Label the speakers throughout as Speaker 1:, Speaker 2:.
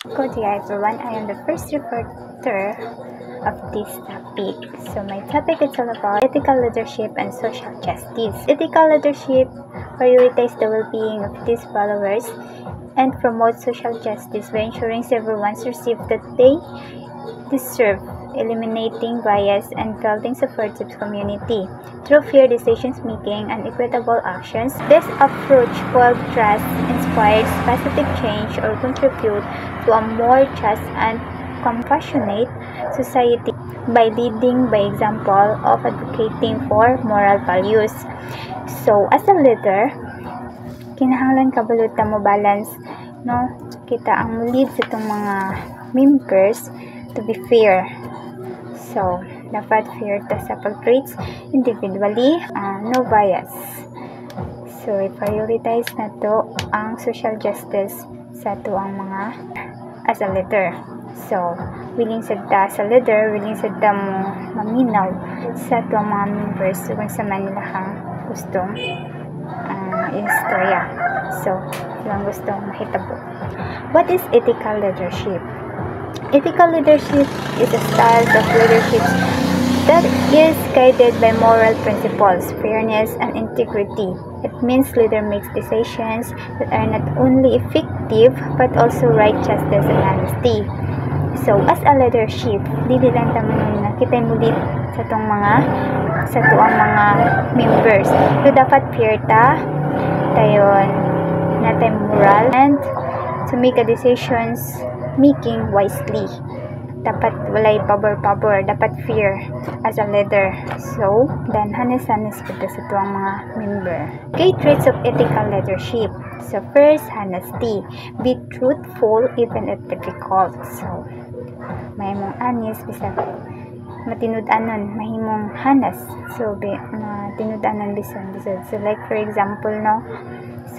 Speaker 1: Good day everyone, I am the first reporter of this topic. So my topic is all about ethical leadership and social justice. Ethical leadership prioritizes the well-being of its followers and promotes social justice by ensuring everyone receives that they deserve, eliminating bias and building supportive community. Through fair decision making and equitable actions, this approach builds trust, inspires positive change, or contribute to a more just and compassionate society by leading by example of advocating for moral values. So, as a leader, kinahanglan kabalutan mo balance, no? Kita ang lead sa itong mga members to be fair. So, dapat fair ta sa pag-treats individually, no bias. So, i-prioritize na to ang social justice sa to ang mga as a leader. So, willing sad ta sa leader, willing sad ta mo maminaw sa to ang mga members kung sa Manila hang gustong istorya. So, lang gustong mahitabo. What is ethical leadership? Ethical leadership is a style of leadership that is guided by moral principles, fairness, and integrity. It means leader makes decisions that are not only effective but also right, justice, and honesty. So, as a leadership, dili lang taman na kita mulit sa tuang mga members. So, dapat fair ta, tayon natin moral, and to make a decisions making wisely. Dapat walay pabor-pabor, dapat fair as a leader. So, then honest kita sa tuwang mga member. Key traits of ethical leadership. So, first, honesty. Be truthful even if difficult. So, may mong honest, bisag matinud-anon, mahimong honest. So, matinud-anon bisag. So, like for example, no?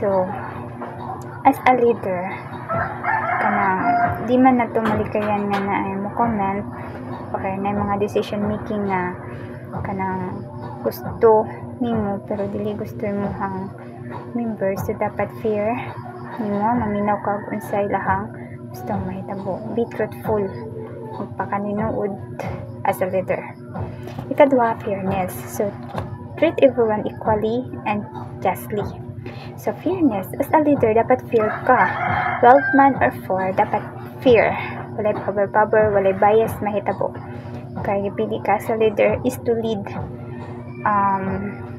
Speaker 1: So, as a leader, kanang di man na malikayan nga na ay mo comment okay na mga decision making na kanang gusto nimo pero dili gusto mo hang members, so dapat fair nimo maminaw ka unsay lahang gustong mahitabo. Be truthful, magpakaninuod as a leader. Ikadua, fairness. So treat everyone equally and justly. So, fairness. As a leader, dapat fair ka. 12 man or 4, dapat fair. Walay pabor-pabor, walay bias, mahitabo. Kaya pili ka sa leader is to lead.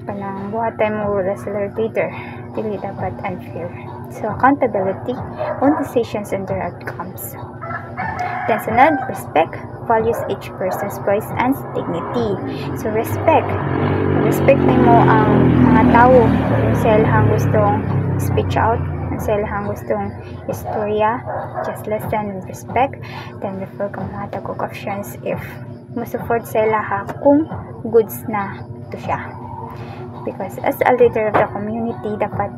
Speaker 1: Panang buhatay mo as a leader. Dili dapat unfair. So, accountability on decisions and their outcomes. Then, sunod, respect values each person's voice and dignity. So, respect. Respect mo ang mga tao kung sa ilahang gustong speech out, kung sa ilahang gustong istorya, just listen and respect. Then, refer ka mga tagong options if musupport sa ilaha kung goods na to siya. Because as a leader of the community, dapat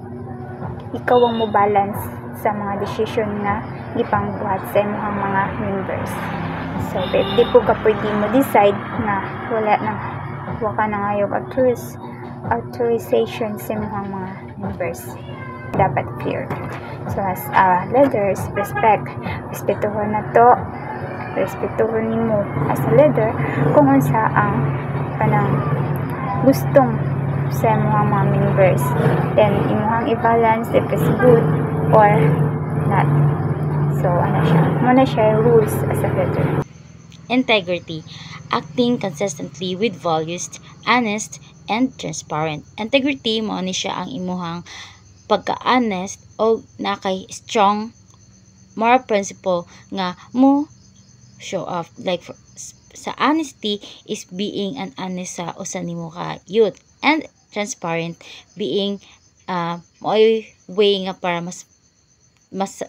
Speaker 1: ikaw ang mo balance sa mga decision na ipangbuhat sa imong mga members. So, if di po ka pwede mo decide na wala ka nang ayog authorization sa mga members. Dapat fair. So, as leaders, respect. Respetuhon na to. Respetuhon nimo as a leader kung unsa ang kanang gustong sa mga members. Then, imuhang i-balance if it's good or not. So, muna siya rules as a leader.
Speaker 2: Integrity. Acting consistently with values, honest, and transparent. Integrity, mao ni siya ang imuhang pagka-honest o nakay strong moral principle nga mo show off. Like sa honesty is being an honest sa usa nimo ka youth, and transparent being mo'y way nga para mas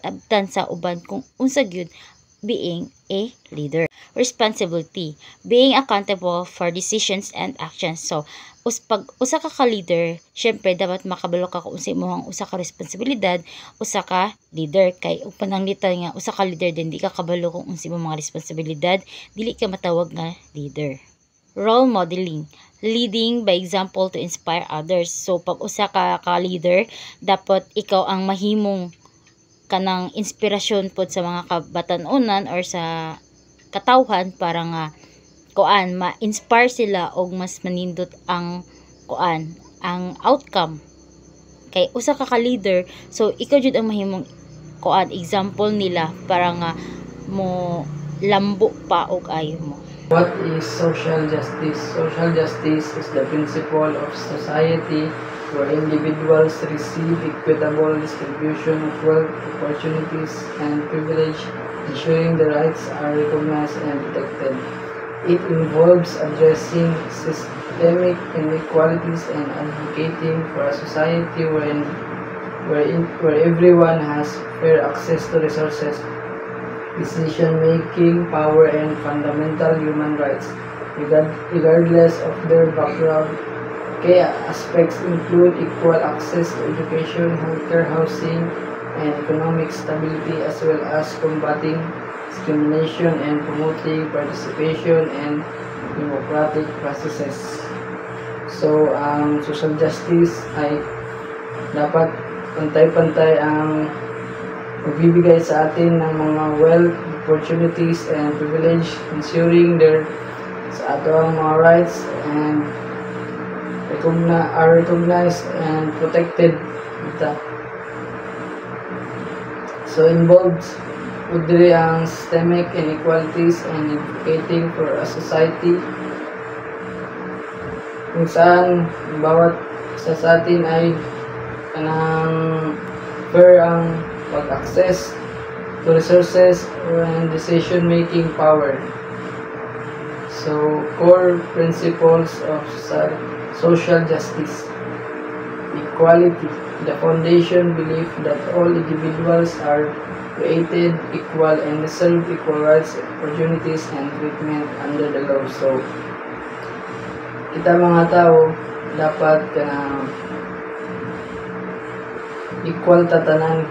Speaker 2: abtan sa uban kung unsa gyud being a leader. Responsibility, being accountable for decisions and actions. So, pag usa ka leader, syempre dapat makabalo ka kung unsa imong usa ka responsibilidad, usa ka leader. Kay ug pananglitan nga usa ka leader din di ka kabalo kung unsa imong mga responsibilidad, dili ka matawag nga leader. Role modeling, leading by example to inspire others. So, pag usa ka leader, dapat ikaw ang mahimong kanang inspirasyon pod sa mga kabatan-onan or sa katawhan para nga ma-inspire sila og mas manindot ang ang outcome kay usa ka leader, so ikaw jud ang mahimong example nila para nga mo lambo pa og ayo mo.
Speaker 3: What is social justice? Social justice is the principle of society where individuals receive equitable distribution of wealth, opportunities, and privilege, ensuring the rights are recognized and protected. It involves addressing systemic inequalities and advocating for a society where everyone has fair access to resources, decision-making power, and fundamental human rights, regardless of their background. Key aspects include equal access to education, healthcare, housing, and economic stability, as well as combating discrimination and promoting participation in democratic processes. So, ang social justice ay dapat pantay-pantay ang magbibigay sa atin ng mga wealth, opportunities, and privilege, ensuring sa ato ang mga rights and are recognized and protected. So involved would diri ang systemic inequalities and advocating for a society kung saan bawat isa sa atin ay kanang fair ang pag-access to resources and decision-making power. So, core principles of social justice: equality, the foundation belief that all individuals are created equal and deserve equal rights, opportunities, and treatment under the law. So, kita mga tao dapat equal tatanan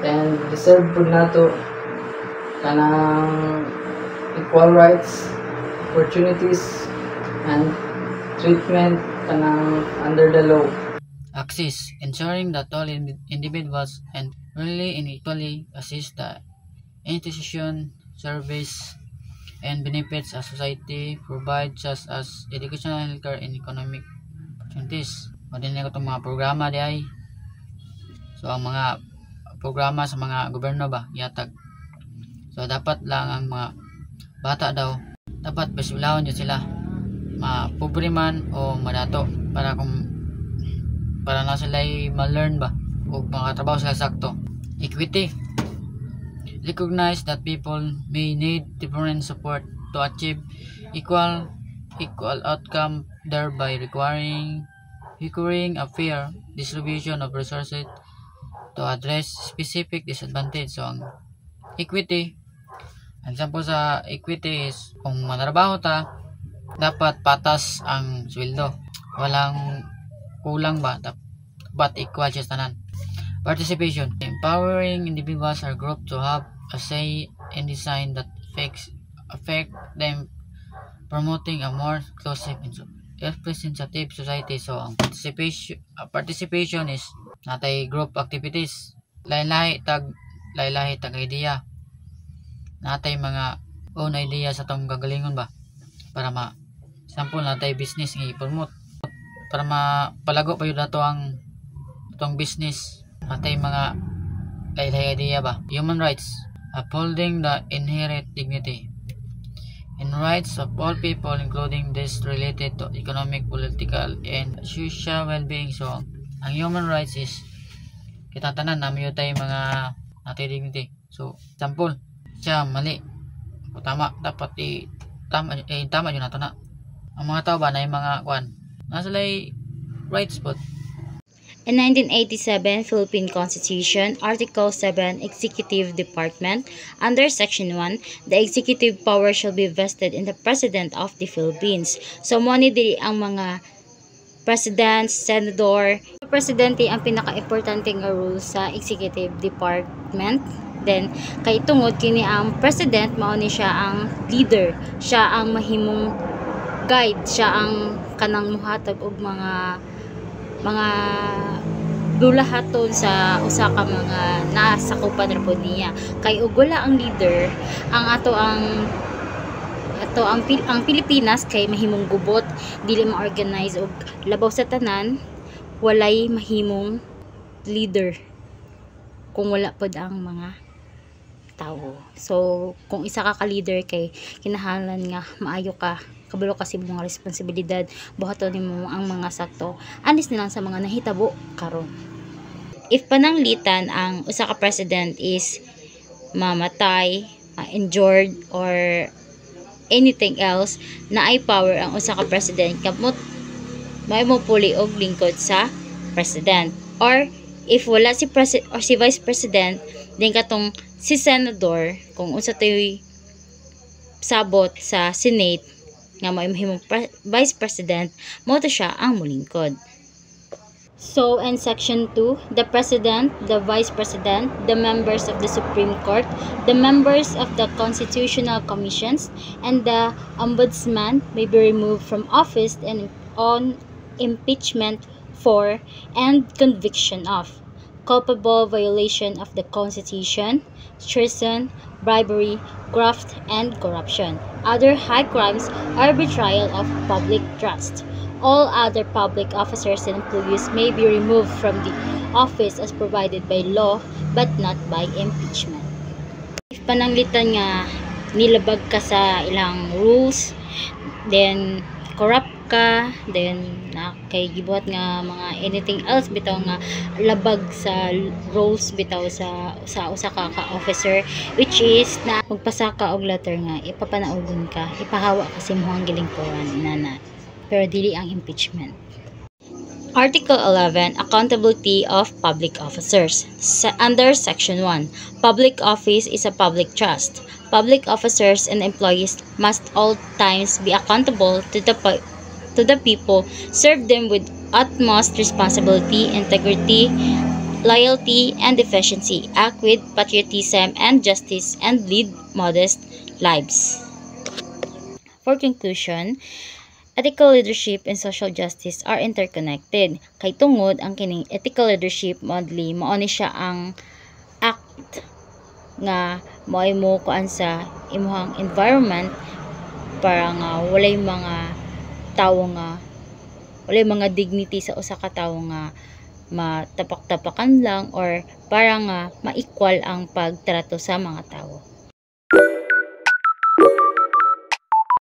Speaker 3: and deserve po nato kanang equal rights, opportunities, and treatment kanang under the law.
Speaker 4: Access, ensuring that all individuals and really and equally assist the institution, service, and benefits a society provides, such as educational, healthcare, and economic opportunities. O din ko itong mga programa di ay. So, ang mga programa sa mga gobyerno ba, yatag. So, dapat lang ang mga bata daw, dapat basilawon yun sila. Mapobre man o madato para na sila ma-learn ba o makatrabaho sila sakto. Equity, recognize that people may need different support to achieve equal outcome, thereby requiring a fair distribution of resources to address specific disadvantage. So, ang equity, example sa equity is kung manarabaho ta, dapat patas ang sweldo, walang kulang ba, dapat equal siya tanan. Participation, empowering individuals or group to have a say in design that affect them, promoting a more inclusive and representative society. So, ang participation is natay group activities, lahi-lahi tag idea, natay mga own idea sa tong gagalingon ba para sample natay business nga i-promote para mapalago pa yun nato ang itong business. Natay mga lahi-lahi idea ba. Human rights, upholding the inherent dignity and rights of all people, including those related to economic, political, and social well-being. So, ang human rights is kita tanan namin yung tayo mga natay dignity. So, example, siya mali o tama, dapat tama yun nato na. Ang mga tao ba na yung mga nasa lay rights po.
Speaker 2: In 1987 Philippine Constitution, Article 7, Executive Department, under Section 1, the executive power shall be vested in the President of the Philippines. So, muna diri ang mga President, Senador. Presidente ang pinaka-importante nga role sa Executive Department. Then, kay tungod kini ang President, mao ni siya ang leader. Siya ang mahimong guide. Siya ang kanang muhatag og mga bulahaton sa usa ka mga nasakupan ra pod niya. Kay ug wala ang leader, ang Pilipinas kay mahimong gubot, dili ma-organize og labaw sa tanan, walay mahimong leader kung wala pod ang mga tao. So kung isa ka leader kay kinahanglan nga maayo ka, kabalo kasi mga responsibilidad, buhaton nimo ang mga sakto anis nilang sa mga nahitabo karon. If pananglitan ang usa ka president is mamatay, injured, or anything else, na ay power ang usa ka president kamot may mo puli og lingkod sa president. Or if wala si president or si vice president, din katong si senador, kung unsa toy sabot sa Senate nga may mahimong vice president, mo to siya ang mulingkod. So in section 2, the president, the vice president, the members of the Supreme Court, the members of the constitutional commissions, and the ombudsman may be removed from office and on impeachment for and conviction of culpable violation of the Constitution, treason, bribery, graft, and corruption, other high crimes, or betrayal of public trust. All other public officers and employees may be removed from the office as provided by law but not by impeachment. If pananglitan nga nilabag ka sa ilang rules, then corrupt ka, then kay gibuhat nga mga anything else bitaw nga labag sa rules bitaw sa usa ka officer, which is na magpasaka og letter nga ipapanaogon ka, ipahawa kasi mo ang gilingkuran inana, pero dili ang impeachment. Article 11, Accountability of Public Officers. Under Section 1, public office is a public trust. Public officers and employees must all times be accountable to the people, serve them with utmost responsibility, integrity, loyalty, and efficiency, act with patriotism and justice, and lead modest lives. For conclusion, ethical leadership and social justice are interconnected. Kay tungod ang kining ethical leadership model mao ni siya ang act nga moay mo kuan sa imuhang environment para nga walay mga tawo nga walay mga dignity sa usa ka tawo nga matapak-tapakan lang or para nga ma-equal ang pagtrato sa mga tawo.